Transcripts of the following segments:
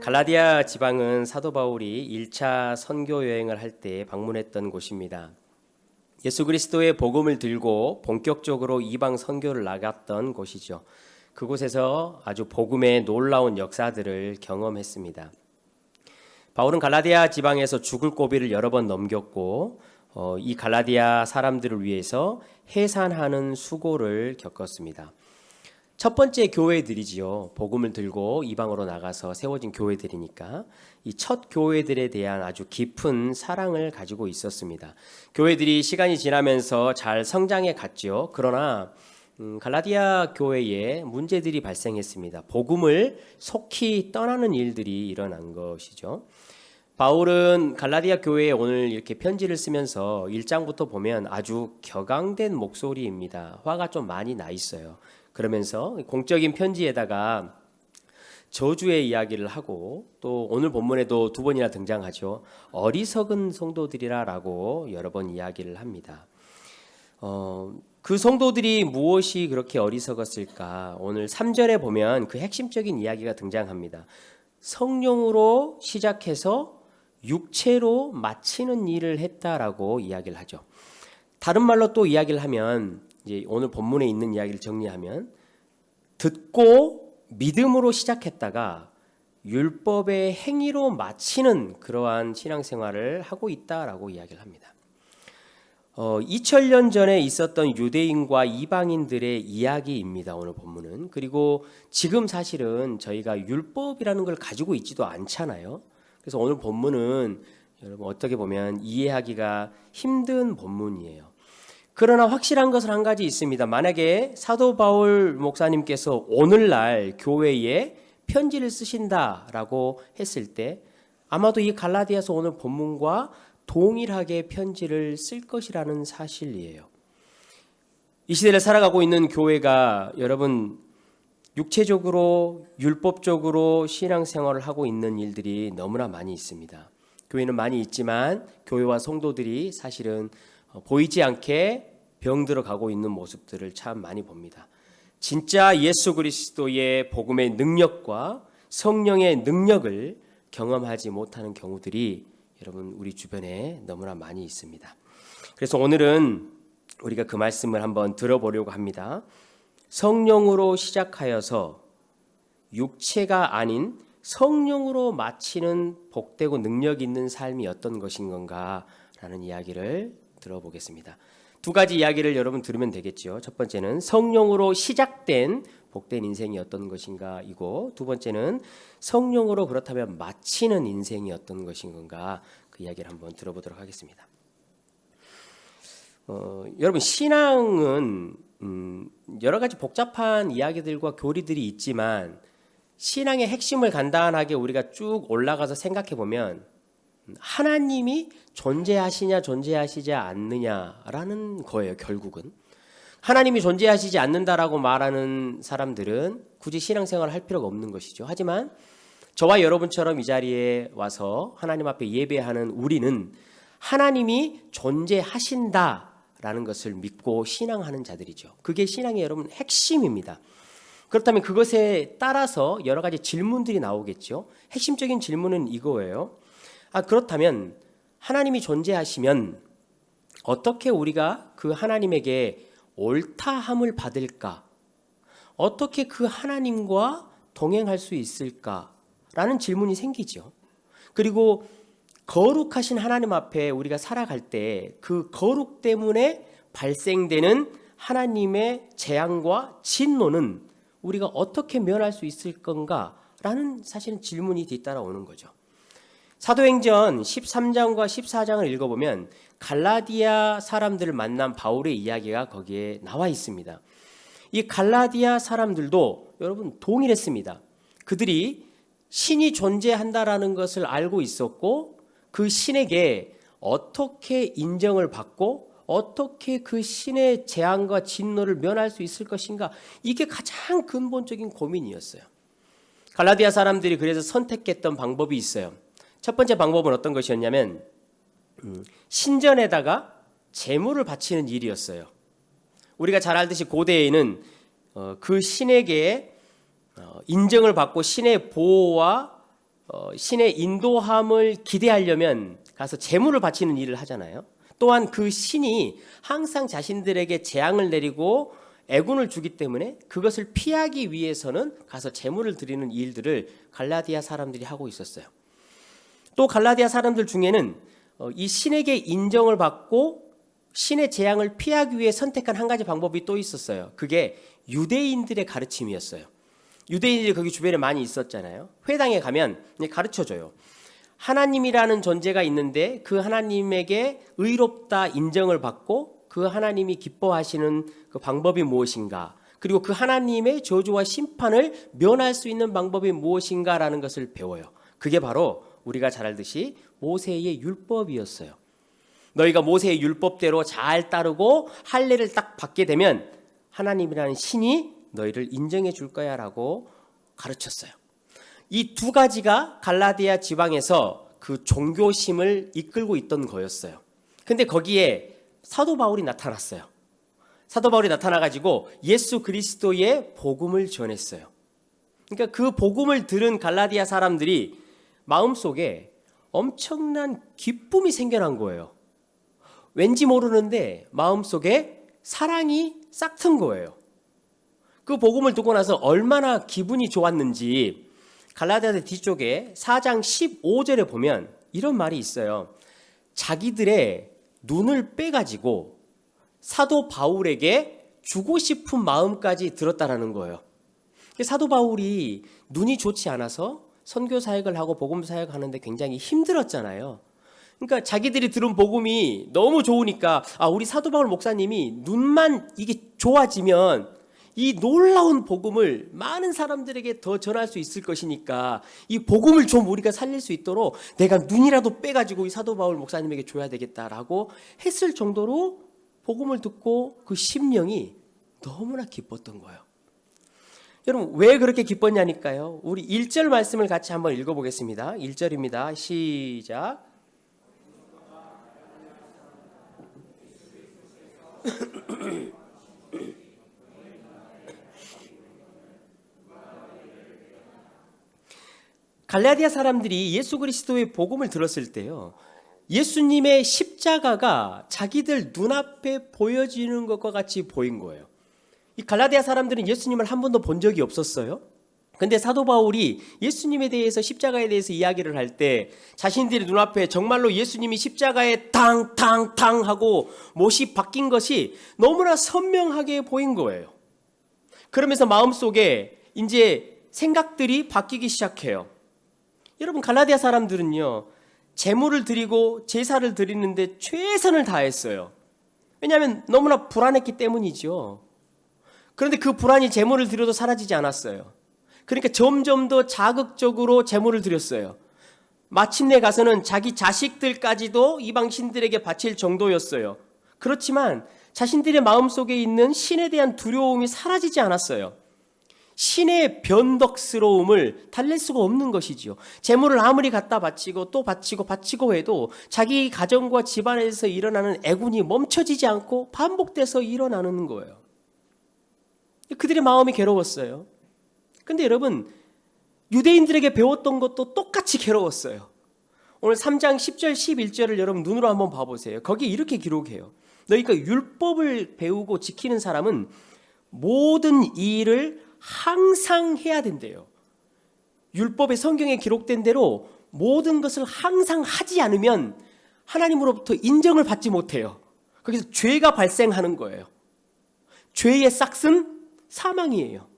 갈라디아 지방은 사도 바울이 1차 선교 여행을 할 때 방문했던 곳입니다. 예수 그리스도의 복음을 들고 본격적으로 이방 선교를 나갔던 곳이죠. 그곳에서 아주 복음의 놀라운 역사들을 경험했습니다. 바울은 갈라디아 지방에서 죽을 고비를 여러 번 넘겼고 이 갈라디아 사람들을 위해서 해산하는 수고를 겪었습니다. 첫 번째 교회들이지요. 복음을 들고 이방으로 나가서 세워진 교회들이니까 이 첫 교회들에 대한 아주 깊은 사랑을 가지고 있었습니다. 교회들이 시간이 지나면서 잘 성장해 갔죠. 그러나 갈라디아 교회에 문제들이 발생했습니다. 복음을 속히 떠나는 일들이 일어난 것이죠. 바울은 갈라디아 교회에 오늘 이렇게 편지를 쓰면서 1장부터 보면 아주 격앙된 목소리입니다. 화가 좀 많이 나 있어요. 그러면서 공적인 편지에다가 저주의 이야기를 하고 또 오늘 본문에도 두 번이나 등장하죠. 어리석은 성도들이라라고 여러 번 이야기를 합니다. 그 성도들이 무엇이 그렇게 어리석었을까? 오늘 3절에 보면 그 핵심적인 이야기가 등장합니다. 성령으로 시작해서 육체로 마치는 일을 했다라고 이야기를 하죠. 다른 말로 또 이야기를 하면 이제 오늘 본문에 있는 이야기를 정리하면 듣고 믿음으로 시작했다가 율법의 행위로 마치는 그러한 신앙생활을 하고 있다라고 이야기를 합니다. 2000년 전에 있었던 유대인과 이방인들의 이야기입니다. 오늘 본문은. 그리고 지금 사실은 저희가 율법이라는 걸 가지고 있지도 않잖아요. 그래서 오늘 본문은 여러분 어떻게 보면 이해하기가 힘든 본문이에요. 그러나 확실한 것은 한 가지 있습니다. 만약에 사도 바울 목사님께서 오늘날 교회에 편지를 쓰신다라고 했을 때 아마도 이 갈라디아서 오늘 본문과 동일하게 편지를 쓸 것이라는 사실이에요. 이 시대를 살아가고 있는 교회가 여러분 육체적으로 율법적으로 신앙생활을 하고 있는 일들이 너무나 많이 있습니다. 교회는 많이 있지만 교회와 성도들이 사실은 보이지 않게 병들어 가고 있는 모습들을 참 많이 봅니다. 진짜 예수 그리스도의 복음의 능력과 성령의 능력을 경험하지 못하는 경우들이 여러분 우리 주변에 너무나 많이 있습니다. 그래서 오늘은 우리가 그 말씀을 한번 들어보려고 합니다. 성령으로 시작하여서 육체가 아닌 성령으로 마치는 복되고 능력 있는 삶이 어떤 것인 건가라는 이야기를 들어보겠습니다. 두 가지 이야기를 여러분 들으면 되겠죠. 첫 번째는 성령으로 시작된 복된 인생이 어떤 것인가 이고 두 번째는 성령으로 그렇다면 마치는 인생이 어떤 것인 건가 그 이야기를 한번 들어보도록 하겠습니다. 여러분 신앙은 여러 가지 복잡한 이야기들과 교리들이 있지만 신앙의 핵심을 간단하게 우리가 쭉 올라가서 생각해 보면 하나님이 존재하시냐 존재하시지 않느냐라는 거예요. 결국은 하나님이 존재하시지 않는다라고 말하는 사람들은 굳이 신앙생활을 할 필요가 없는 것이죠. 하지만 저와 여러분처럼 이 자리에 와서 하나님 앞에 예배하는 우리는 하나님이 존재하신다라는 것을 믿고 신앙하는 자들이죠. 그게 신앙의 여러분 핵심입니다. 그렇다면 그것에 따라서 여러 가지 질문들이 나오겠죠. 핵심적인 질문은 이거예요. 그렇다면 하나님이 존재하시면 어떻게 우리가 그 하나님에게 옳다함을 받을까? 어떻게 그 하나님과 동행할 수 있을까라는 질문이 생기죠. 그리고 거룩하신 하나님 앞에 우리가 살아갈 때 그 거룩 때문에 발생되는 하나님의 재앙과 진노는 우리가 어떻게 면할 수 있을 건가라는 사실은 질문이 뒤따라오는 거죠. 사도행전 13장과 14장을 읽어보면 갈라디아 사람들을 만난 바울의 이야기가 거기에 나와 있습니다. 이 갈라디아 사람들도 여러분 동일했습니다. 그들이 신이 존재한다라는 것을 알고 있었고 그 신에게 어떻게 인정을 받고 어떻게 그 신의 재앙과 진노를 면할 수 있을 것인가 이게 가장 근본적인 고민이었어요. 갈라디아 사람들이 그래서 선택했던 방법이 있어요. 첫 번째 방법은 어떤 것이었냐면 신전에다가 제물을 바치는 일이었어요. 우리가 잘 알듯이 고대에는 그 신에게 인정을 받고 신의 보호와 신의 인도함을 기대하려면 가서 제물을 바치는 일을 하잖아요. 또한 그 신이 항상 자신들에게 재앙을 내리고 애군을 주기 때문에 그것을 피하기 위해서는 가서 제물을 드리는 일들을 갈라디아 사람들이 하고 있었어요. 또 갈라디아 사람들 중에는 이 신에게 인정을 받고 신의 재앙을 피하기 위해 선택한 한 가지 방법이 또 있었어요. 그게 유대인들의 가르침이었어요. 유대인들이 거기 주변에 많이 있었잖아요. 회당에 가면 가르쳐줘요. 하나님이라는 존재가 있는데 그 하나님에게 의롭다 인정을 받고 그 하나님이 기뻐하시는 그 방법이 무엇인가, 그리고 그 하나님의 저주와 심판을 면할 수 있는 방법이 무엇인가라는 것을 배워요. 그게 바로 우리가 잘 알듯이 모세의 율법이었어요. 너희가 모세의 율법대로 잘 따르고 할례를 딱 받게 되면 하나님이라는 신이 너희를 인정해 줄 거야 라고 가르쳤어요. 이 두 가지가 갈라디아 지방에서 그 종교심을 이끌고 있던 거였어요. 근데 거기에 사도 바울이 나타났어요. 사도 바울이 나타나가지고 예수 그리스도의 복음을 전했어요. 그러니까 그 복음을 들은 갈라디아 사람들이 마음속에 엄청난 기쁨이 생겨난 거예요. 왠지 모르는데 마음속에 사랑이 싹튼 거예요. 그 복음을 듣고 나서 얼마나 기분이 좋았는지 갈라디아서 뒤쪽에 4장 15절에 보면 이런 말이 있어요. 자기들의 눈을 빼가지고 사도 바울에게 주고 싶은 마음까지 들었다라는 거예요. 사도 바울이 눈이 좋지 않아서 선교 사역을 하고 복음 사역을 하는데 굉장히 힘들었잖아요. 그러니까 자기들이 들은 복음이 너무 좋으니까 우리 사도 바울 목사님이 눈만 이게 좋아지면 이 놀라운 복음을 많은 사람들에게 더 전할 수 있을 것이니까 이 복음을 좀 우리가 살릴 수 있도록 내가 눈이라도 빼가지고 이 사도 바울 목사님에게 줘야 되겠다라고 했을 정도로 복음을 듣고 그 심령이 너무나 기뻤던 거예요. 여러분 왜 그렇게 기뻤냐니까요. 우리 1절 말씀을 같이 한번 읽어보겠습니다. 1절입니다. 시작. 갈라디아 사람들이 예수 그리스도의 복음을 들었을 때요, 예수님의 십자가가 자기들 눈앞에 보여지는 것과 같이 보인 거예요. 이 갈라디아 사람들은 예수님을 한 번도 본 적이 없었어요. 근데 사도 바울이 예수님에 대해서 십자가에 대해서 이야기를 할 때 자신들의 눈앞에 정말로 예수님이 십자가에 탕탕탕 하고 못이 박힌 것이 너무나 선명하게 보인 거예요. 그러면서 마음속에 이제 생각들이 바뀌기 시작해요. 여러분 갈라디아 사람들은요, 제물을 드리고 제사를 드리는데 최선을 다했어요. 왜냐하면 너무나 불안했기 때문이죠. 그런데 그 불안이 제물을 드려도 사라지지 않았어요. 그러니까 점점 더 자극적으로 제물을 드렸어요. 마침내 가서는 자기 자식들까지도 이방 신들에게 바칠 정도였어요. 그렇지만 자신들의 마음속에 있는 신에 대한 두려움이 사라지지 않았어요. 신의 변덕스러움을 달랠 수가 없는 것이지요. 제물을 아무리 갖다 바치고 또 바치고 해도 자기 가정과 집안에서 일어나는 애군이 멈춰지지 않고 반복돼서 일어나는 거예요. 그들의 마음이 괴로웠어요. 근데 여러분 유대인들에게 배웠던 것도 똑같이 괴로웠어요. 오늘 3장 10절 11절을 여러분 눈으로 한번 봐보세요. 거기에 이렇게 기록해요. 너희가 율법을 배우고 지키는 사람은 모든 일을 항상 해야 된대요. 율법의 성경에 기록된 대로 모든 것을 항상 하지 않으면 하나님으로부터 인정을 받지 못해요. 거기서 죄가 발생하는 거예요. 죄의 싹은 사망이에요.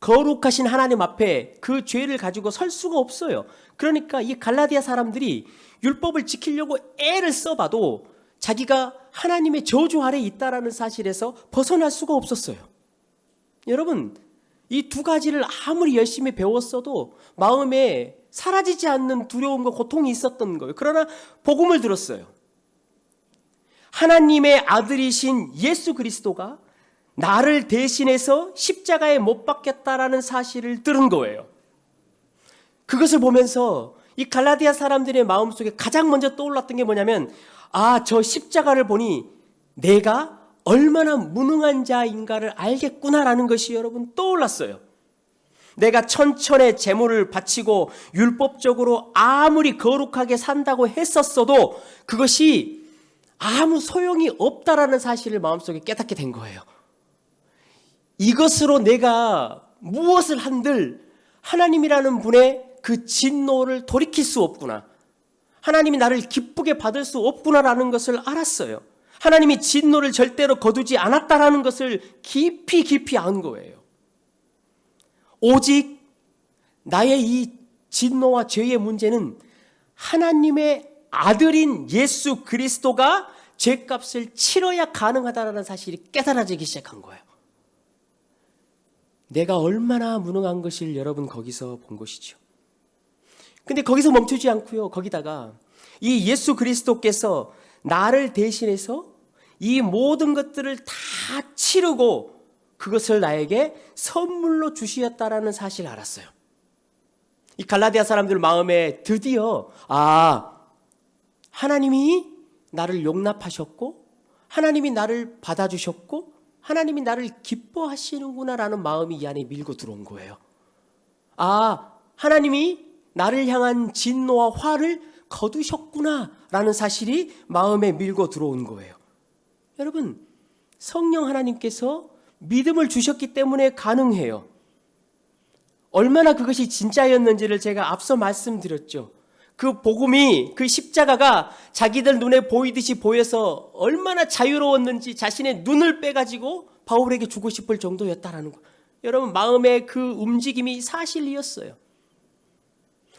거룩하신 하나님 앞에 그 죄를 가지고 설 수가 없어요. 그러니까 이 갈라디아 사람들이 율법을 지키려고 애를 써봐도 자기가 하나님의 저주 아래에 있다라는 사실에서 벗어날 수가 없었어요. 여러분 이 두 가지를 아무리 열심히 배웠어도 마음에 사라지지 않는 두려움과 고통이 있었던 거예요. 그러나 복음을 들었어요. 하나님의 아들이신 예수 그리스도가 나를 대신해서 십자가에 못 박혔다라는 사실을 들은 거예요. 그것을 보면서 이 갈라디아 사람들의 마음속에 가장 먼저 떠올랐던 게 뭐냐면 저 십자가를 보니 내가 얼마나 무능한 자인가를 알겠구나라는 것이 여러분 떠올랐어요. 내가 천천의 제물을 바치고 율법적으로 아무리 거룩하게 산다고 했었어도 그것이 아무 소용이 없다라는 사실을 마음속에 깨닫게 된 거예요. 이것으로 내가 무엇을 한들 하나님이라는 분의 그 진노를 돌이킬 수 없구나. 하나님이 나를 기쁘게 받을 수 없구나라는 것을 알았어요. 하나님이 진노를 절대로 거두지 않았다라는 것을 깊이 안 거예요. 오직 나의 이 진노와 죄의 문제는 하나님의 아들인 예수 그리스도가 죄값을 치러야 가능하다는 사실이 깨달아지기 시작한 거예요. 내가 얼마나 무능한 것을 여러분 거기서 본 것이죠. 근데 거기서 멈추지 않고요. 거기다가 이 예수 그리스도께서 나를 대신해서 이 모든 것들을 다 치르고 그것을 나에게 선물로 주시었다라는 사실을 알았어요. 이 갈라디아 사람들 마음에 드디어 하나님이 나를 용납하셨고 하나님이 나를 받아주셨고 하나님이 나를 기뻐하시는구나라는 마음이 이 안에 밀고 들어온 거예요. 하나님이 나를 향한 진노와 화를 거두셨구나라는 사실이 마음에 밀고 들어온 거예요. 여러분, 성령 하나님께서 믿음을 주셨기 때문에 가능해요. 얼마나 그것이 진짜였는지를 제가 앞서 말씀드렸죠. 그 복음이, 그 십자가가 자기들 눈에 보이듯이 보여서 얼마나 자유로웠는지 자신의 눈을 빼가지고 바울에게 주고 싶을 정도였다라는 거. 여러분, 마음의 그 움직임이 사실이었어요.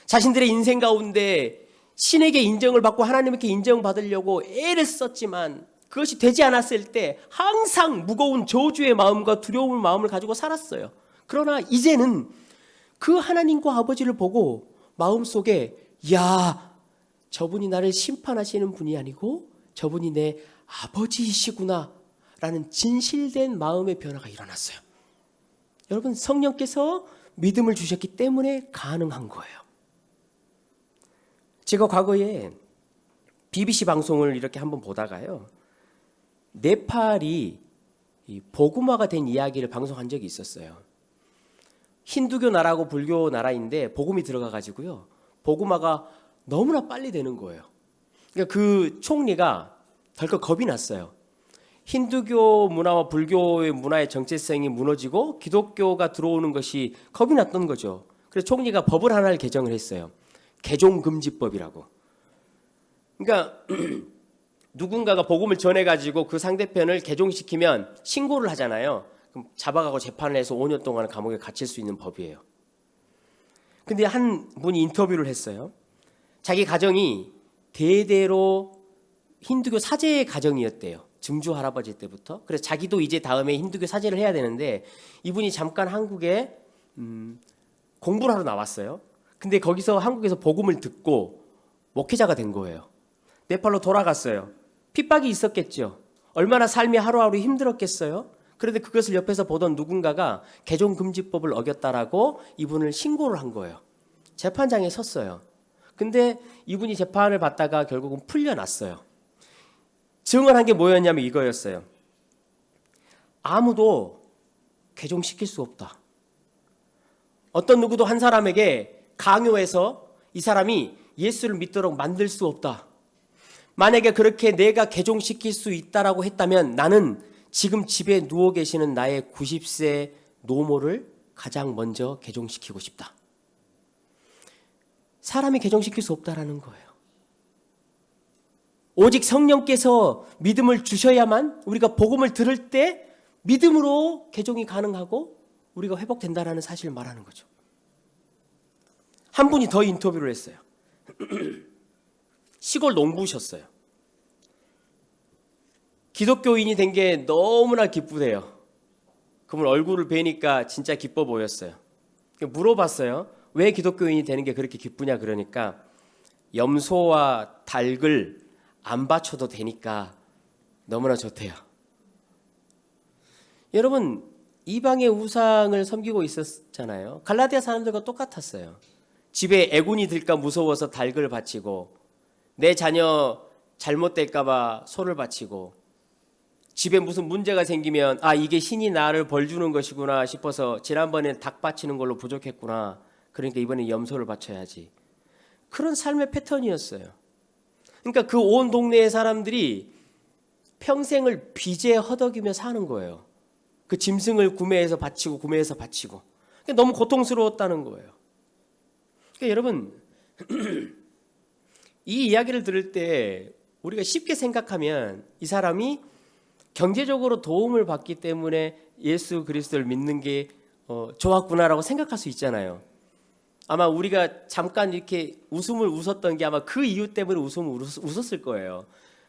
자신들의 인생 가운데 신에게 인정을 받고 하나님께 인정받으려고 애를 썼지만 그것이 되지 않았을 때 항상 무거운 저주의 마음과 두려움의 마음을 가지고 살았어요. 그러나 이제는 그 하나님과 아버지를 보고 마음속에 저분이 나를 심판하시는 분이 아니고 저분이 내 아버지이시구나 라는 진실된 마음의 변화가 일어났어요. 여러분, 성령께서 믿음을 주셨기 때문에 가능한 거예요. 제가 과거에 BBC 방송을 이렇게 한번 보다가요, 네팔이 복음화가 된 이야기를 방송한 적이 있었어요. 힌두교 나라고 불교 나라인데 복음이 들어가가지고요, 복음화가 너무나 빨리 되는 거예요. 그러니까 그 총리가 덜컥 겁이 났어요. 힌두교 문화와 불교의 문화의 정체성이 무너지고 기독교가 들어오는 것이 겁이 났던 거죠. 그래서 총리가 법을 하나를 개정을 했어요. 개종금지법이라고. 그러니까 누군가가 복음을 전해가지고 그 상대편을 개종시키면 신고를 하잖아요. 그럼 잡아가고 재판을 해서 5년 동안 감옥에 갇힐 수 있는 법이에요. 근데 한 분이 인터뷰를 했어요. 자기 가정이 대대로 힌두교 사제의 가정이었대요. 증조 할아버지 때부터. 그래서 자기도 이제 다음에 힌두교 사제를 해야 되는데 이분이 잠깐 한국에 공부를 하러 나왔어요. 근데 거기서 한국에서 복음을 듣고 목회자가 된 거예요. 네팔로 돌아갔어요. 핍박이 있었겠죠. 얼마나 삶이 하루하루 힘들었겠어요. 그런데 그것을 옆에서 보던 누군가가 개종금지법을 어겼다라고 이분을 신고를 한 거예요. 재판장에 섰어요. 근데 이분이 재판을 받다가 결국은 풀려났어요. 증언한 게 뭐였냐면 이거였어요. 아무도 개종시킬 수 없다. 어떤 누구도 한 사람에게 강요해서 이 사람이 예수를 믿도록 만들 수 없다. 만약에 그렇게 내가 개종시킬 수 있다라고 했다면 나는 지금 집에 누워 계시는 나의 90세 노모를 가장 먼저 개종시키고 싶다. 사람이 개종시킬 수 없다라는 거예요. 오직 성령께서 믿음을 주셔야만 우리가 복음을 들을 때 믿음으로 개종이 가능하고 우리가 회복된다라는 사실을 말하는 거죠. 한 분이 더 인터뷰를 했어요. 시골 농부셨어요. 기독교인이 된 게 너무나 기쁘대요. 그분 얼굴을 뵈니까 진짜 기뻐 보였어요. 물어봤어요. 왜 기독교인이 되는 게 그렇게 기쁘냐 그러니까 염소와 닭을 안 바쳐도 되니까 너무나 좋대요. 여러분, 이방의 우상을 섬기고 있었잖아요. 갈라디아 사람들과 똑같았어요. 집에 애군이 들까 무서워서 닭을 바치고 내 자녀 잘못될까 봐 소를 바치고 집에 무슨 문제가 생기면 이게 신이 나를 벌 주는 것이구나 싶어서 지난번엔 닭 바치는 걸로 부족했구나. 그러니까 이번엔 염소를 바쳐야지. 그런 삶의 패턴이었어요. 그러니까 그 온 동네의 사람들이 평생을 빚에 허덕이며 사는 거예요. 그 짐승을 구매해서 바치고 그러니까 너무 고통스러웠다는 거예요. 그러니까 여러분 이 이야기를 들을 때 우리가 쉽게 생각하면 이 사람이 경제적으로 도움을 받기 때문에 예수 그리스도를 믿는 게 좋았구나라고 생각할 수 있잖아요. 아마 우리가 잠깐 이렇게 웃음을 웃었던 게 아마 그 이유 때문에 웃음을 웃었을 거예요.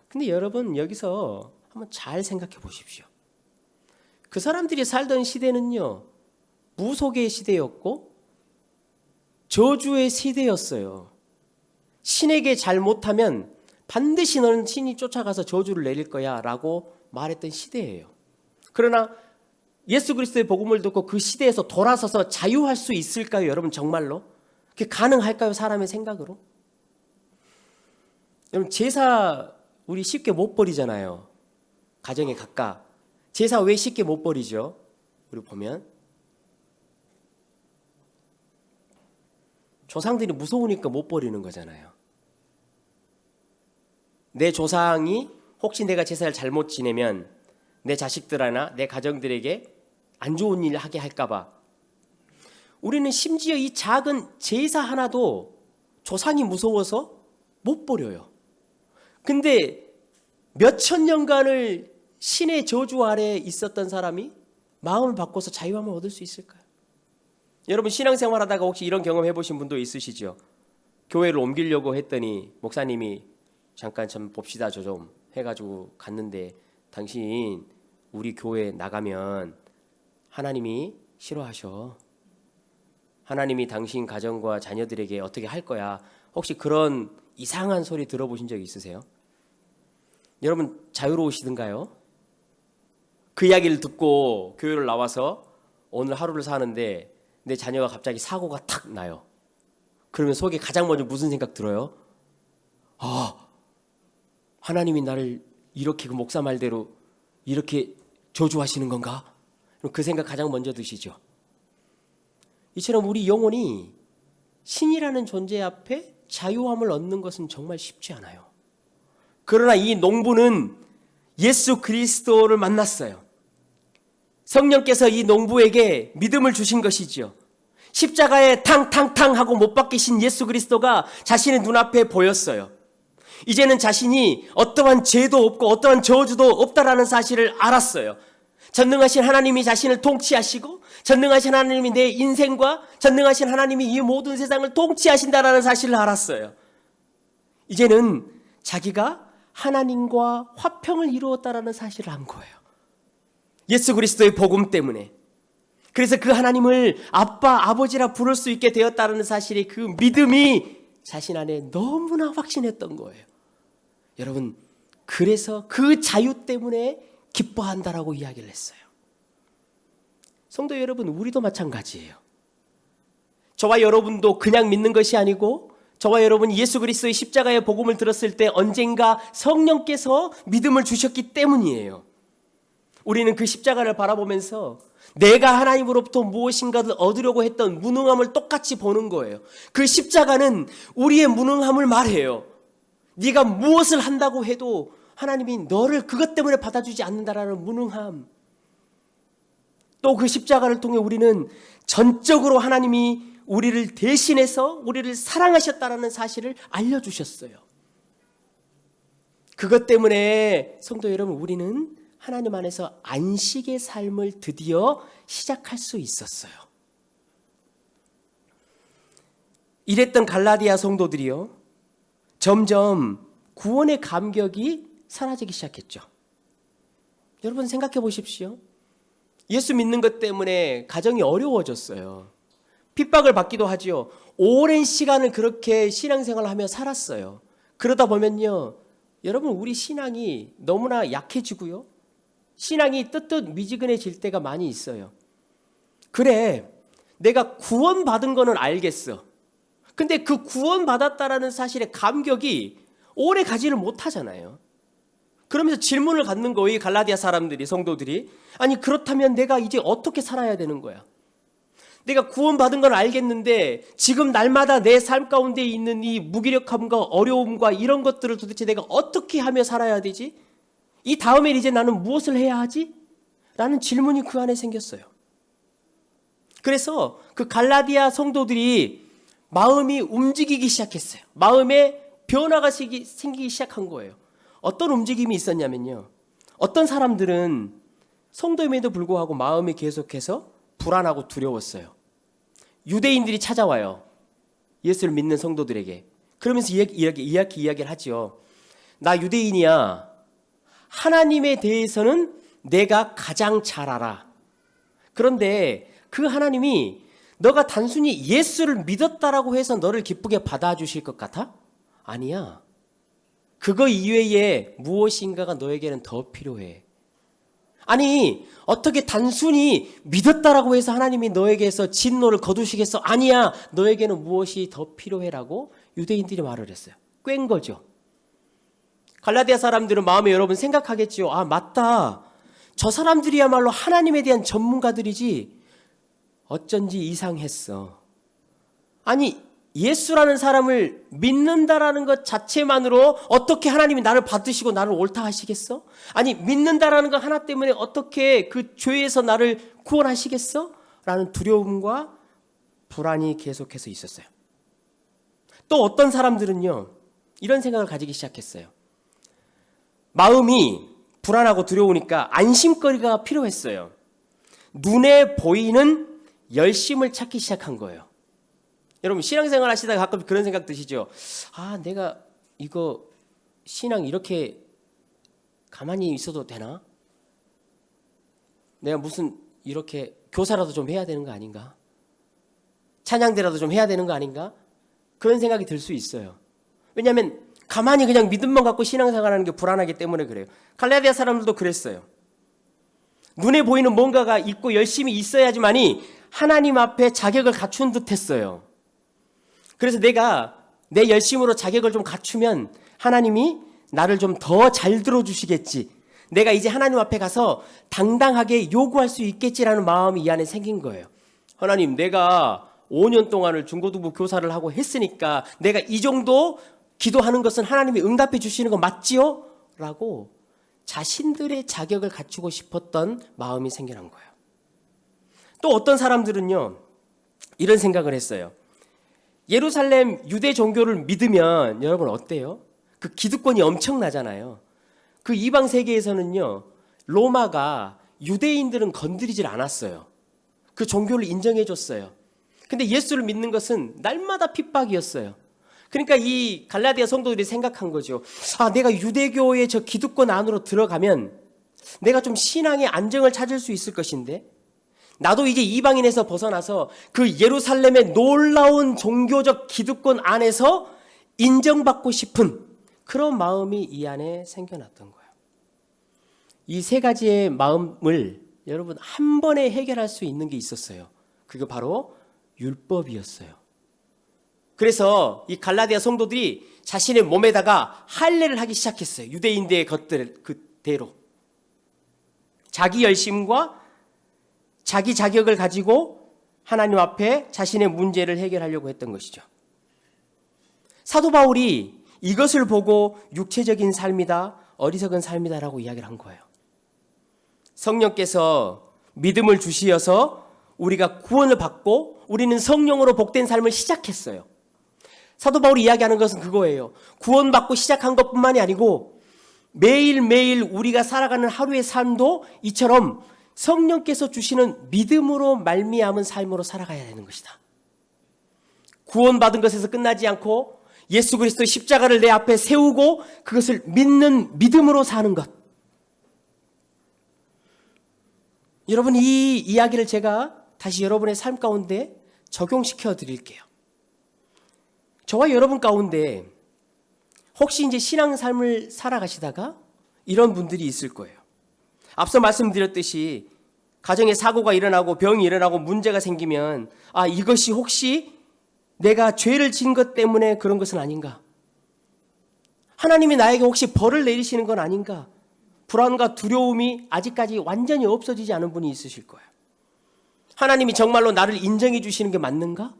근데 여러분 여기서 한번 잘 생각해 보십시오. 그 사람들이 살던 시대는요, 무속의 시대였고 저주의 시대였어요. 신에게 잘못하면 반드시 너는 신이 쫓아가서 저주를 내릴 거야 라고 말했던 시대예요. 그러나 예수 그리스도의 복음을 듣고 그 시대에서 돌아서서 자유할 수 있을까요? 여러분 정말로? 그게 가능할까요? 사람의 생각으로? 여러분 제사 우리 쉽게 못 버리잖아요. 가정에 각각. 제사 왜 쉽게 못 버리죠? 우리 보면 조상들이 무서우니까 못 버리는 거잖아요. 내 조상이 혹시 내가 제사를 잘못 지내면 내 자식들이나 내 가정들에게 안 좋은 일 하게 할까 봐 우리는 심지어 이 작은 제사 하나도 조상이 무서워서 못 버려요. 근데 몇천 년간을 신의 저주 아래에 있었던 사람이 마음을 바꿔서 자유함을 얻을 수 있을까요? 여러분 신앙생활 하다가 혹시 이런 경험 해보신 분도 있으시죠? 교회를 옮기려고 했더니 목사님이 잠깐 좀 봅시다 저 좀 해가지고 갔는데 당신 우리 교회 나가면 하나님이 싫어하셔. 하나님이 당신 가정과 자녀들에게 어떻게 할 거야. 혹시 그런 이상한 소리 들어보신 적 있으세요? 여러분 자유로우시던가요? 그 이야기를 듣고 교회를 나와서 오늘 하루를 사는데 내 자녀가 갑자기 사고가 탁 나요. 그러면 속에 가장 먼저 무슨 생각 들어요? 하나님이 나를 이렇게 그 목사 말대로 이렇게 저주하시는 건가? 그 생각 가장 먼저 드시죠. 이처럼 우리 영혼이 신이라는 존재 앞에 자유함을 얻는 것은 정말 쉽지 않아요. 그러나 이 농부는 예수 그리스도를 만났어요. 성령께서 이 농부에게 믿음을 주신 것이지요. 십자가에 탕탕탕 하고 못 박히신 예수 그리스도가 자신의 눈앞에 보였어요. 이제는 자신이 어떠한 죄도 없고 어떠한 저주도 없다라는 사실을 알았어요. 전능하신 하나님이 자신을 통치하시고 전능하신 하나님이 내 인생과 전능하신 하나님이 이 모든 세상을 통치하신다라는 사실을 알았어요. 이제는 자기가 하나님과 화평을 이루었다라는 사실을 안 거예요. 예수 그리스도의 복음 때문에. 그래서 그 하나님을 아빠, 아버지라 부를 수 있게 되었다는 사실이 그 믿음이 자신 안에 너무나 확신했던 거예요. 여러분, 그래서 그 자유 때문에 기뻐한다라고 이야기를 했어요. 성도 여러분, 우리도 마찬가지예요. 저와 여러분도 그냥 믿는 것이 아니고 저와 여러분 예수 그리스도의 십자가의 복음을 들었을 때 언젠가 성령께서 믿음을 주셨기 때문이에요. 우리는 그 십자가를 바라보면서 내가 하나님으로부터 무엇인가를 얻으려고 했던 무능함을 똑같이 보는 거예요. 그 십자가는 우리의 무능함을 말해요. 네가 무엇을 한다고 해도 하나님이 너를 그것 때문에 받아주지 않는다라는 무능함. 또 그 십자가를 통해 우리는 전적으로 하나님이 우리를 대신해서 우리를 사랑하셨다라는 사실을 알려주셨어요. 그것 때문에 성도 여러분, 우리는 하나님 안에서 안식의 삶을 드디어 시작할 수 있었어요. 이랬던 갈라디아 성도들이요, 점점 구원의 감격이 사라지기 시작했죠. 여러분 생각해 보십시오. 예수 믿는 것 때문에 가정이 어려워졌어요. 핍박을 받기도 하지요. 오랜 시간을 그렇게 신앙생활을 하며 살았어요. 그러다 보면요, 여러분 우리 신앙이 너무나 약해지고요, 신앙이 뜨뜻미지근해질 때가 많이 있어요. 그래, 내가 구원받은 거는 알겠어. 근데 그 구원받았다라는 사실의 감격이 오래 가지를 못하잖아요. 그러면서 질문을 갖는 거예요. 이 갈라디아 사람들이, 성도들이. 아니 그렇다면 내가 이제 어떻게 살아야 되는 거야? 내가 구원받은 건 알겠는데 지금 날마다 내 삶 가운데 있는 이 무기력함과 어려움과 이런 것들을 도대체 내가 어떻게 하며 살아야 되지? 이 다음에 이제 나는 무엇을 해야 하지? 라는 질문이 그 안에 생겼어요. 그래서 그 갈라디아 성도들이 마음이 움직이기 시작했어요. 마음에 변화가 생기기 시작한 거예요. 어떤 움직임이 있었냐면요. 어떤 사람들은 성도임에도 불구하고 마음이 계속해서 불안하고 두려웠어요. 유대인들이 찾아와요. 예수를 믿는 성도들에게. 그러면서 이야기를 하죠. 나 유대인이야. 하나님에 대해서는 내가 가장 잘 알아. 그런데 그 하나님이 너가 단순히 예수를 믿었다라고 해서 너를 기쁘게 받아주실 것 같아? 아니야. 그거 이외에 무엇인가가 너에게는 더 필요해. 아니 어떻게 단순히 믿었다라고 해서 하나님이 너에게서 진노를 거두시겠어? 아니야. 너에게는 무엇이 더 필요해라고 유대인들이 말을 했어요. 꽹 거죠. 갈라디아 사람들은 마음에 여러분 생각하겠지요. 아 맞다. 저 사람들이야말로 하나님에 대한 전문가들이지 어쩐지 이상했어. 아니 예수라는 사람을 믿는다라는 것 자체만으로 어떻게 하나님이 나를 받으시고 나를 옳다 하시겠어? 아니 믿는다라는 것 하나 때문에 어떻게 그 죄에서 나를 구원하시겠어? 라는 두려움과 불안이 계속해서 있었어요. 또 어떤 사람들은요 이런 생각을 가지기 시작했어요. 마음이 불안하고 두려우니까 안심거리가 필요했어요. 눈에 보이는 열심을 찾기 시작한 거예요. 여러분 신앙생활 하시다가 가끔 그런 생각 드시죠? 아 내가 이거 신앙 이렇게 가만히 있어도 되나? 내가 무슨 이렇게 교사라도 좀 해야 되는 거 아닌가? 찬양대라도 좀 해야 되는 거 아닌가? 그런 생각이 들 수 있어요. 왜냐하면 가만히 그냥 믿음만 갖고 신앙생활하는 게 불안하기 때문에 그래요. 갈라디아 사람들도 그랬어요. 눈에 보이는 뭔가가 있고 열심히 있어야지만이 하나님 앞에 자격을 갖춘 듯 했어요. 그래서 내가 내 열심으로 자격을 좀 갖추면 하나님이 나를 좀 더 잘 들어주시겠지. 내가 이제 하나님 앞에 가서 당당하게 요구할 수 있겠지라는 마음이 이 안에 생긴 거예요. 하나님 내가 5년 동안을 중고등부 교사를 하고 했으니까 내가 이 정도 기도하는 것은 하나님이 응답해 주시는 거 맞지요? 라고 자신들의 자격을 갖추고 싶었던 마음이 생겨난 거예요. 또 어떤 사람들은요 이런 생각을 했어요. 예루살렘 유대 종교를 믿으면 여러분 어때요? 그 기득권이 엄청나잖아요. 그 이방 세계에서는요 로마가 유대인들은 건드리질 않았어요. 그 종교를 인정해 줬어요. 근데 예수를 믿는 것은 날마다 핍박이었어요. 그러니까 이 갈라디아 성도들이 생각한 거죠. 아 내가 유대교의 저 기득권 안으로 들어가면 내가 좀 신앙의 안정을 찾을 수 있을 것인데 나도 이제 이방인에서 벗어나서 그 예루살렘의 놀라운 종교적 기득권 안에서 인정받고 싶은 그런 마음이 이 안에 생겨났던 거예요. 이 세 가지의 마음을 여러분 한 번에 해결할 수 있는 게 있었어요. 그게 바로 율법이었어요. 그래서 이 갈라디아 성도들이 자신의 몸에다가 할례를 하기 시작했어요. 유대인들의 것들 그대로. 자기 열심과 자기 자격을 가지고 하나님 앞에 자신의 문제를 해결하려고 했던 것이죠. 사도 바울이 이것을 보고 육체적인 삶이다, 어리석은 삶이다라고 이야기를 한 거예요. 성령께서 믿음을 주시어서 우리가 구원을 받고 우리는 성령으로 복된 삶을 시작했어요. 사도 바울이 이야기하는 것은 그거예요. 구원받고 시작한 것뿐만이 아니고 매일매일 우리가 살아가는 하루의 삶도 이처럼 성령께서 주시는 믿음으로 말미암은 삶으로 살아가야 되는 것이다. 구원받은 것에서 끝나지 않고 예수 그리스도의 십자가를 내 앞에 세우고 그것을 믿는 믿음으로 사는 것. 여러분 이 이야기를 제가 다시 여러분의 삶 가운데 적용시켜 드릴게요. 저와 여러분 가운데 혹시 이제 신앙 삶을 살아가시다가 이런 분들이 있을 거예요. 앞서 말씀드렸듯이 가정에 사고가 일어나고 병이 일어나고 문제가 생기면 아 이것이 혹시 내가 죄를 지은 것 때문에 그런 것은 아닌가? 하나님이 나에게 혹시 벌을 내리시는 건 아닌가? 불안과 두려움이 아직까지 완전히 없어지지 않은 분이 있으실 거예요. 하나님이 정말로 나를 인정해 주시는 게 맞는가?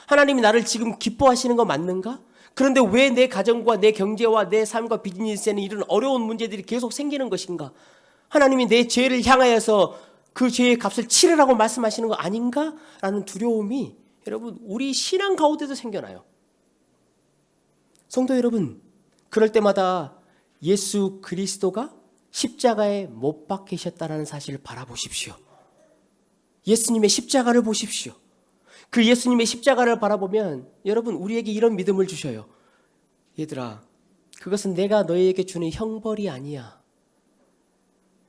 하나님이 나를 지금 기뻐하시는 거 맞는가? 그런데 왜 내 가정과 내 경제와 내 삶과 비즈니스에는 이런 어려운 문제들이 계속 생기는 것인가? 하나님이 내 죄를 향하여서 그 죄의 값을 치르라고 말씀하시는 거 아닌가? 라는 두려움이 여러분 우리 신앙 가운데도 생겨나요. 성도 여러분, 그럴 때마다 예수 그리스도가 십자가에 못 박히셨다는 사실을 바라보십시오. 예수님의 십자가를 보십시오. 그 예수님의 십자가를 바라보면 여러분 우리에게 이런 믿음을 주셔요. 얘들아, 그것은 내가 너희에게 주는 형벌이 아니야.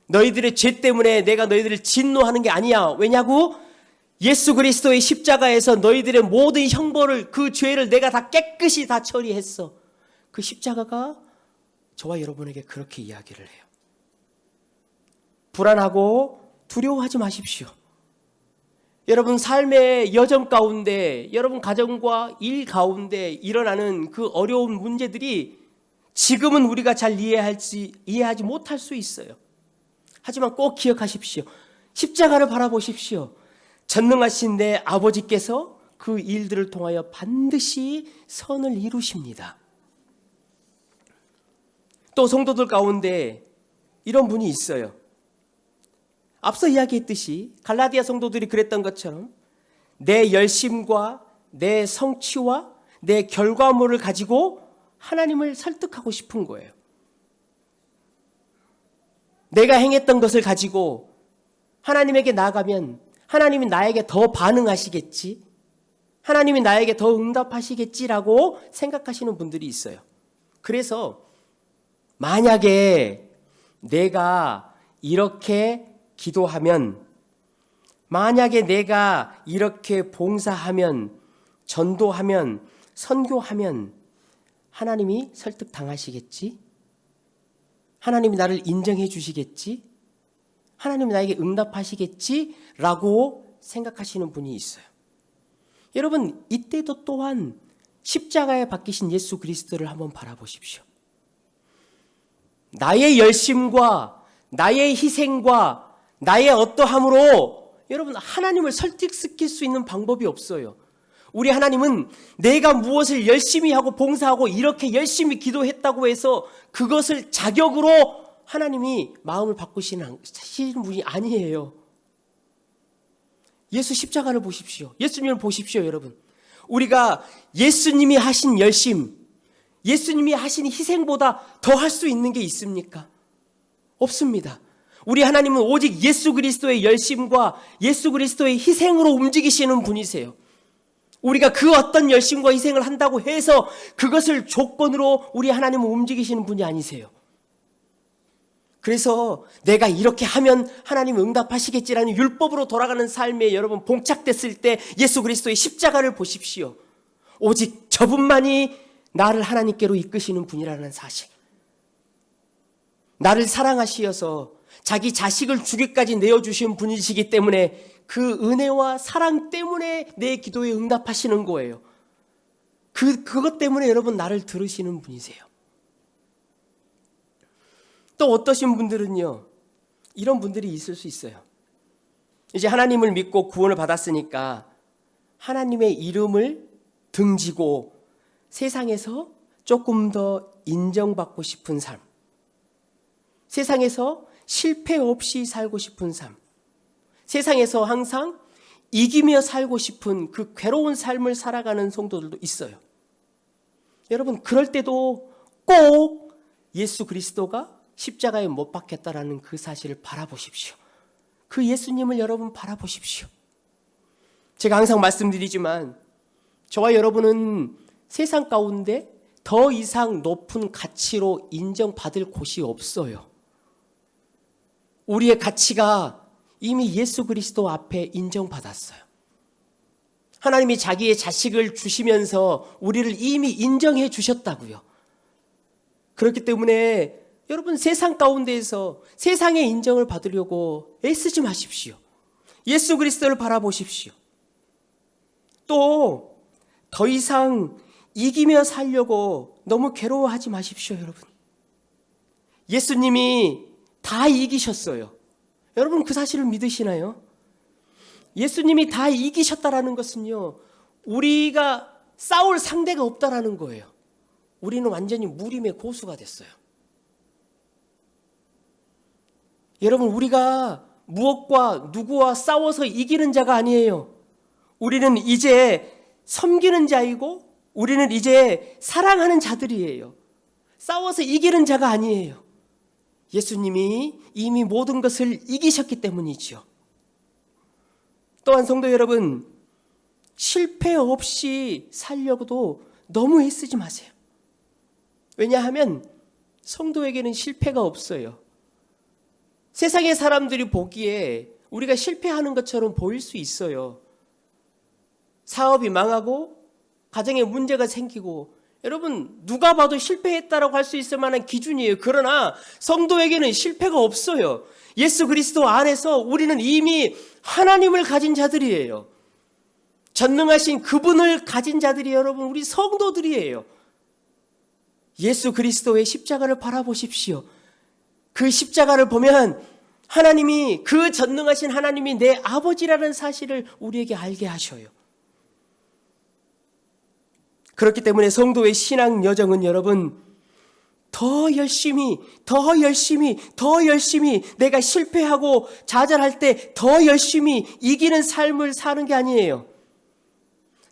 너희들의 죄 때문에 내가 너희들을 진노하는 게 아니야. 왜냐고? 예수 그리스도의 십자가에서 너희들의 모든 형벌을, 그 죄를 내가 다 깨끗이 다 처리했어. 그 십자가가 저와 여러분에게 그렇게 이야기를 해요. 불안하고 두려워하지 마십시오. 여러분 삶의 여정 가운데, 여러분 가정과 일 가운데 일어나는 그 어려운 문제들이 지금은 우리가 잘 이해하지 못할 수 있어요. 하지만 꼭 기억하십시오. 십자가를 바라보십시오. 전능하신 내 아버지께서 그 일들을 통하여 반드시 선을 이루십니다. 또 성도들 가운데 이런 분이 있어요. 앞서 이야기했듯이 갈라디아 성도들이 그랬던 것처럼 내 열심과 내 성취와 내 결과물을 가지고 하나님을 설득하고 싶은 거예요. 내가 행했던 것을 가지고 하나님에게 나아가면 하나님이 나에게 더 반응하시겠지, 하나님이 나에게 더 응답하시겠지라고 생각하시는 분들이 있어요. 그래서 만약에 내가 이렇게 기도하면, 만약에 내가 이렇게 봉사하면, 전도하면, 선교하면 하나님이 설득당하시겠지? 하나님이 나를 인정해 주시겠지? 하나님이 나에게 응답하시겠지? 라고 생각하시는 분이 있어요. 여러분, 이때도 또한 십자가에 박히신 예수 그리스도를 한번 바라보십시오. 나의 열심과 나의 희생과 나의 어떠함으로 여러분 하나님을 설득시킬 수 있는 방법이 없어요. 우리 하나님은 내가 무엇을 열심히 하고 봉사하고 이렇게 열심히 기도했다고 해서 그것을 자격으로 하나님이 마음을 바꾸시는 분이 아니에요. 예수 십자가를 보십시오. 예수님을 보십시오, 여러분. 우리가 예수님이 하신 열심, 예수님이 하신 희생보다 더 할 수 있는 게 있습니까? 없습니다. 우리 하나님은 오직 예수 그리스도의 열심과 예수 그리스도의 희생으로 움직이시는 분이세요. 우리가 그 어떤 열심과 희생을 한다고 해서 그것을 조건으로 우리 하나님은 움직이시는 분이 아니세요. 그래서 내가 이렇게 하면 하나님 응답하시겠지라는 율법으로 돌아가는 삶에 여러분 봉착됐을 때 예수 그리스도의 십자가를 보십시오. 오직 저분만이 나를 하나님께로 이끄시는 분이라는 사실. 나를 사랑하시어서 자기 자식을 주기까지 내어주신 분이시기 때문에 그 은혜와 사랑 때문에 내 기도에 응답하시는 거예요. 그것 때문에 여러분 나를 들으시는 분이세요. 또 어떠신 분들은요, 이런 분들이 있을 수 있어요. 이제 하나님을 믿고 구원을 받았으니까 하나님의 이름을 등지고 세상에서 조금 더 인정받고 싶은 삶, 세상에서 실패 없이 살고 싶은 삶, 세상에서 항상 이기며 살고 싶은 그 괴로운 삶을 살아가는 성도들도 있어요. 여러분, 그럴 때도 꼭 예수 그리스도가 십자가에 못 박혔다라는 그 사실을 바라보십시오. 그 예수님을 여러분 바라보십시오. 제가 항상 말씀드리지만 저와 여러분은 세상 가운데 더 이상 높은 가치로 인정받을 곳이 없어요. 우리의 가치가 이미 예수 그리스도 앞에 인정받았어요. 하나님이 자기의 자식을 주시면서 우리를 이미 인정해 주셨다고요. 그렇기 때문에 여러분 세상 가운데에서 세상의 인정을 받으려고 애쓰지 마십시오. 예수 그리스도를 바라보십시오. 또 더 이상 이기며 살려고 너무 괴로워하지 마십시오, 여러분. 예수님이 다 이기셨어요. 여러분 그 사실을 믿으시나요? 예수님이 다 이기셨다라는 것은요, 우리가 싸울 상대가 없다라는 거예요. 우리는 완전히 무림의 고수가 됐어요. 여러분, 우리가 무엇과 누구와 싸워서 이기는 자가 아니에요. 우리는 이제 섬기는 자이고 우리는 이제 사랑하는 자들이에요. 싸워서 이기는 자가 아니에요. 예수님이 이미 모든 것을 이기셨기 때문이지요. 또한 성도 여러분, 실패 없이 살려고도 너무 애쓰지 마세요. 왜냐하면 성도에게는 실패가 없어요. 세상의 사람들이 보기에 우리가 실패하는 것처럼 보일 수 있어요. 사업이 망하고 가정에 문제가 생기고, 여러분 누가 봐도 실패했다라고 할 수 있을 만한 기준이에요. 그러나 성도에게는 실패가 없어요. 예수 그리스도 안에서 우리는 이미 하나님을 가진 자들이에요. 전능하신 그분을 가진 자들이 여러분 우리 성도들이에요. 예수 그리스도의 십자가를 바라보십시오. 그 십자가를 보면 하나님이, 그 전능하신 하나님이 내 아버지라는 사실을 우리에게 알게 하셔요. 그렇기 때문에 성도의 신앙 여정은 여러분 더 열심히 내가 실패하고 좌절할 때 더 열심히 이기는 삶을 사는 게 아니에요.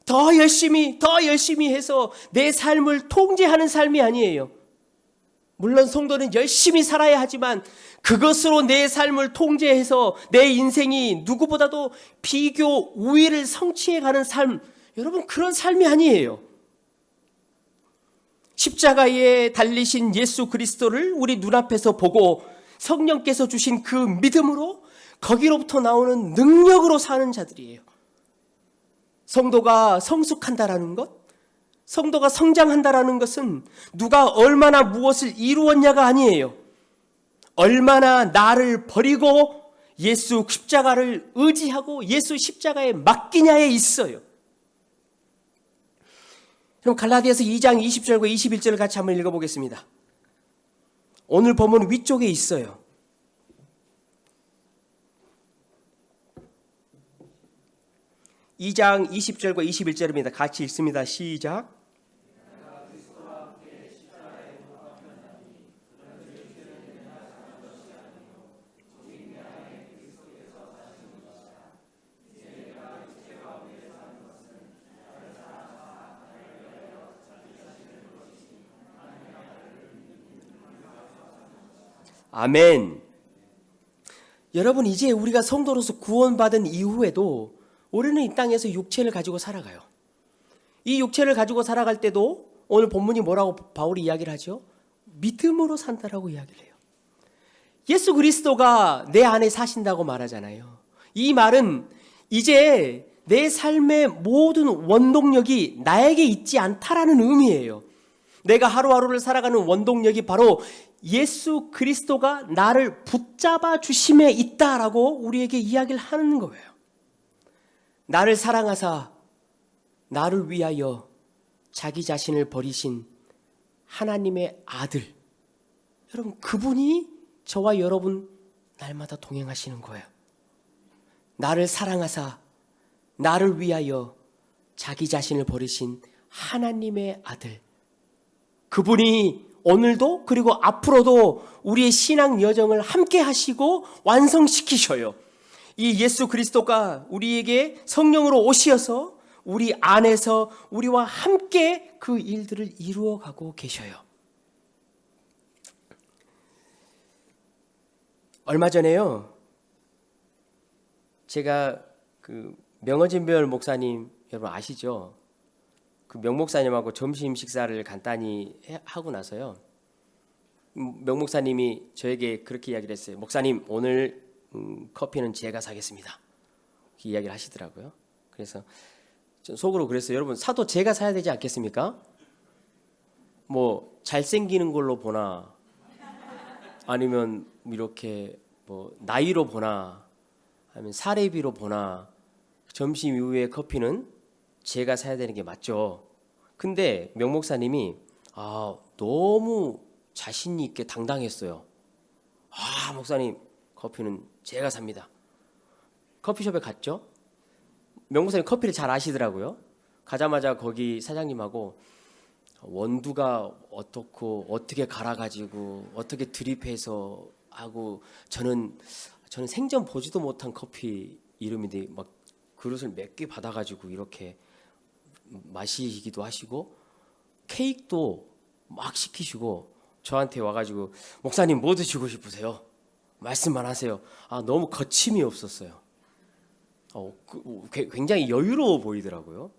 더 열심히 해서 내 삶을 통제하는 삶이 아니에요. 물론 성도는 열심히 살아야 하지만 그것으로 내 삶을 통제해서 내 인생이 누구보다도 비교 우위를 성취해가는 삶, 여러분 그런 삶이 아니에요. 십자가에 달리신 예수 그리스도를 우리 눈앞에서 보고 성령께서 주신 그 믿음으로 거기로부터 나오는 능력으로 사는 자들이에요. 성도가 성숙한다라는 것, 성도가 성장한다라는 것은 누가 얼마나 무엇을 이루었냐가 아니에요. 얼마나 나를 버리고 예수 십자가를 의지하고 예수 십자가에 맡기냐에 있어요. 그럼 갈라디아서 2장 20절과 21절을 같이 한번 읽어보겠습니다. 오늘 본문 위쪽에 있어요. (2장 20절과 21절입니다) 같이 읽습니다. 시작. 아멘. 여러분, 이제 우리가 성도로서 구원받은 이후에도 우리는 이 땅에서 육체를 가지고 살아가요. 이 육체를 가지고 살아갈 때도 오늘 본문이 뭐라고 바울이 이야기를 하죠? 믿음으로 산다라고 이야기를 해요. 예수 그리스도가 내 안에 사신다고 말하잖아요. 이 말은 이제 내 삶의 모든 원동력이 나에게 있지 않다라는 의미예요. 내가 하루하루를 살아가는 원동력이 바로 예수 그리스도가 나를 붙잡아 주심에 있다라고 우리에게 이야기를 하는 거예요. 나를 사랑하사 나를 위하여 자기 자신을 버리신 하나님의 아들, 여러분 그분이 저와 여러분 날마다 동행하시는 거예요. 나를 사랑하사 나를 위하여 자기 자신을 버리신 하나님의 아들, 그분이 오늘도 그리고 앞으로도 우리의 신앙 여정을 함께 하시고 완성시키셔요. 이 예수 그리스도가 우리에게 성령으로 오시어서 우리 안에서 우리와 함께 그 일들을 이루어가고 계셔요. 얼마 전에요, 제가 그 명어진별 목사님 여러분 아시죠? 그 명 목사님하고 점심 식사를 간단히 하고 나서요, 명 목사님이 저에게 그렇게 이야기를 했어요. 목사님, 오늘 커피는 제가 사겠습니다. 이렇게 이야기를 하시더라고요. 그래서 전 속으로 그랬어요. 여러분, 사도 제가 사야 되지 않겠습니까? 뭐 잘생기는 걸로 보나, 아니면 이렇게 뭐 나이로 보나, 아니면 사례비로 보나, 점심 이후에 커피는 제가 사야 되는 게 맞죠. 근데 명 목사님이 너무 자신 있게 당당했어요. 목사님 커피는 제가 삽니다. 커피숍에 갔죠. 명목사님 커피를 잘 아시더라고요. 가자마자 거기 사장님하고 원두가 어떻고 어떻게 갈아가지고 어떻게 드립해서 하고 저는 생전 보지도 못한 커피 이름인데 막 그릇을 몇 개 받아가지고 이렇게 마시기도 하시고 케이크도 막 시키시고 저한테 와가지고 목사님 뭐 드시고 싶으세요? 말씀만 하세요. 너무 거침이 없었어요. 굉장히 여유로워 보이더라고요.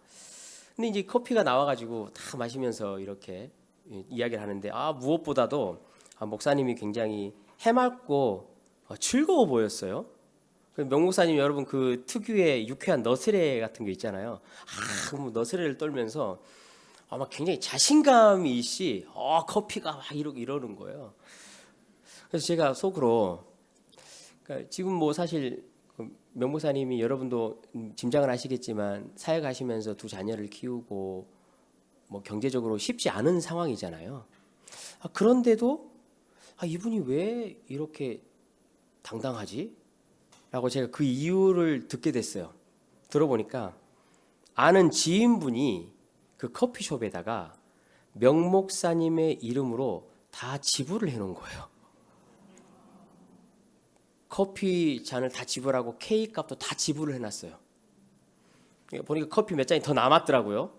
근데 이제 커피가 나와가지고 다 마시면서 이렇게 이야기를 하는데 무엇보다도 목사님이 굉장히 해맑고 즐거워 보였어요. 명목사님 여러분 그 특유의 유쾌한 너스레 같은 거 있잖아요. 너스레를 떨면서 막 굉장히 자신감이 있이 커피가 막 이러는 거예요. 그래서 제가 속으로 그러니까 지금 뭐 사실 명목사님이 여러분도 짐작을 하시겠지만 사역하시면서 두 자녀를 키우고 뭐 경제적으로 쉽지 않은 상황이잖아요. 그런데도 이분이 왜 이렇게 당당하지? 라고 제가 그 이유를 듣게 됐어요. 들어보니까 아는 지인분이 그 커피숍에다가 명목사님의 이름으로 다 지불을 해놓은 거예요. 커피 잔을 다 지불하고 케이크 값도 다 지불을 해놨어요. 보니까 커피 몇 잔이 더 남았더라고요.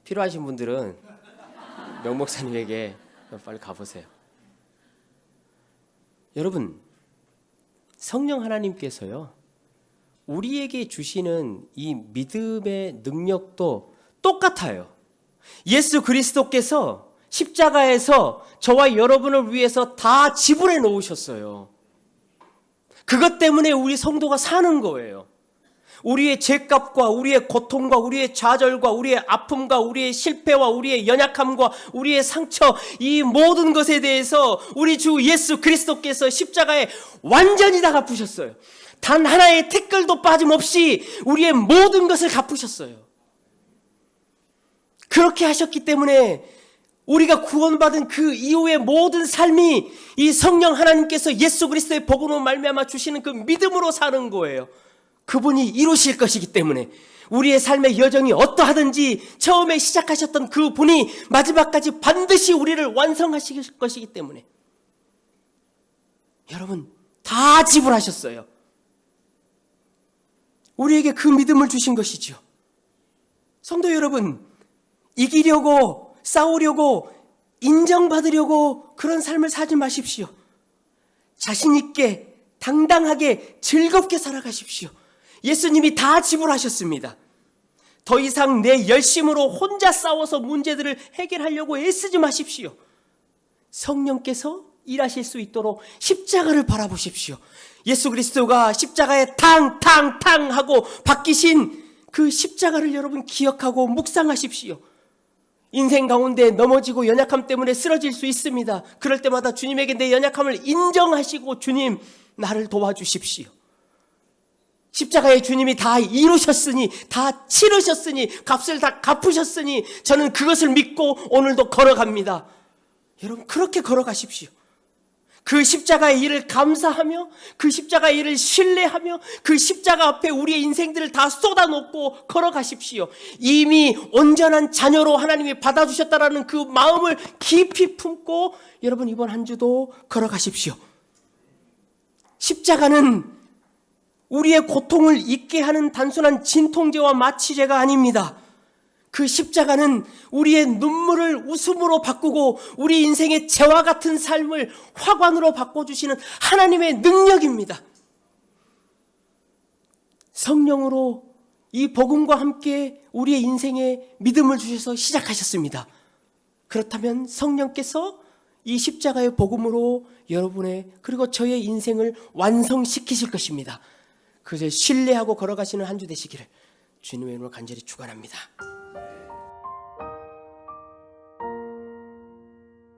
필요하신 분들은 명목사님에게 빨리 가보세요. 여러분, 성령 하나님께서요, 우리에게 주시는 이 믿음의 능력도 똑같아요. 예수 그리스도께서 십자가에서 저와 여러분을 위해서 다 지불해 놓으셨어요. 그것 때문에 우리 성도가 사는 거예요. 우리의 죄값과 우리의 고통과 우리의 좌절과 우리의 아픔과 우리의 실패와 우리의 연약함과 우리의 상처, 이 모든 것에 대해서 우리 주 예수 그리스도께서 십자가에 완전히 다 갚으셨어요. 단 하나의 티끌도 빠짐없이 우리의 모든 것을 갚으셨어요. 그렇게 하셨기 때문에 우리가 구원받은 그 이후의 모든 삶이 이 성령 하나님께서 예수 그리스도의 복음으로 말미암아 주시는 그 믿음으로 사는 거예요. 그분이 이루실 것이기 때문에 우리의 삶의 여정이 어떠하든지 처음에 시작하셨던 그 분이 마지막까지 반드시 우리를 완성하실 것이기 때문에 여러분 다 지불하셨어요. 우리에게 그 믿음을 주신 것이죠. 성도 여러분, 이기려고 싸우려고 인정받으려고 그런 삶을 살지 마십시오. 자신 있게 당당하게 즐겁게 살아가십시오. 예수님이 다 지불하셨습니다. 더 이상 내 열심으로 혼자 싸워서 문제들을 해결하려고 애쓰지 마십시오. 성령께서 일하실 수 있도록 십자가를 바라보십시오. 예수 그리스도가 십자가에 탕탕탕 하고 박히신 그 십자가를 여러분 기억하고 묵상하십시오. 인생 가운데 넘어지고 연약함 때문에 쓰러질 수 있습니다. 그럴 때마다 주님에게 내 연약함을 인정하시고 주님 나를 도와주십시오. 십자가에 주님이 다 이루셨으니 다 치르셨으니 값을 다 갚으셨으니 저는 그것을 믿고 오늘도 걸어갑니다. 여러분 그렇게 걸어가십시오. 그 십자가의 일을 감사하며 그 십자가의 일을 신뢰하며 그 십자가 앞에 우리의 인생들을 다 쏟아놓고 걸어가십시오. 이미 온전한 자녀로 하나님이 받아주셨다라는 그 마음을 깊이 품고 여러분 이번 한 주도 걸어가십시오. 십자가는 우리의 고통을 잊게 하는 단순한 진통제와 마취제가 아닙니다. 그 십자가는 우리의 눈물을 웃음으로 바꾸고 우리 인생의 재와 같은 삶을 화관으로 바꿔주시는 하나님의 능력입니다. 성령으로 이 복음과 함께 우리의 인생에 믿음을 주셔서 시작하셨습니다. 그렇다면 성령께서 이 십자가의 복음으로 여러분의 그리고 저의 인생을 완성시키실 것입니다. 그것을 신뢰하고 걸어가시는 한 주 되시기를 주님의 이름으로 간절히 축원합니다.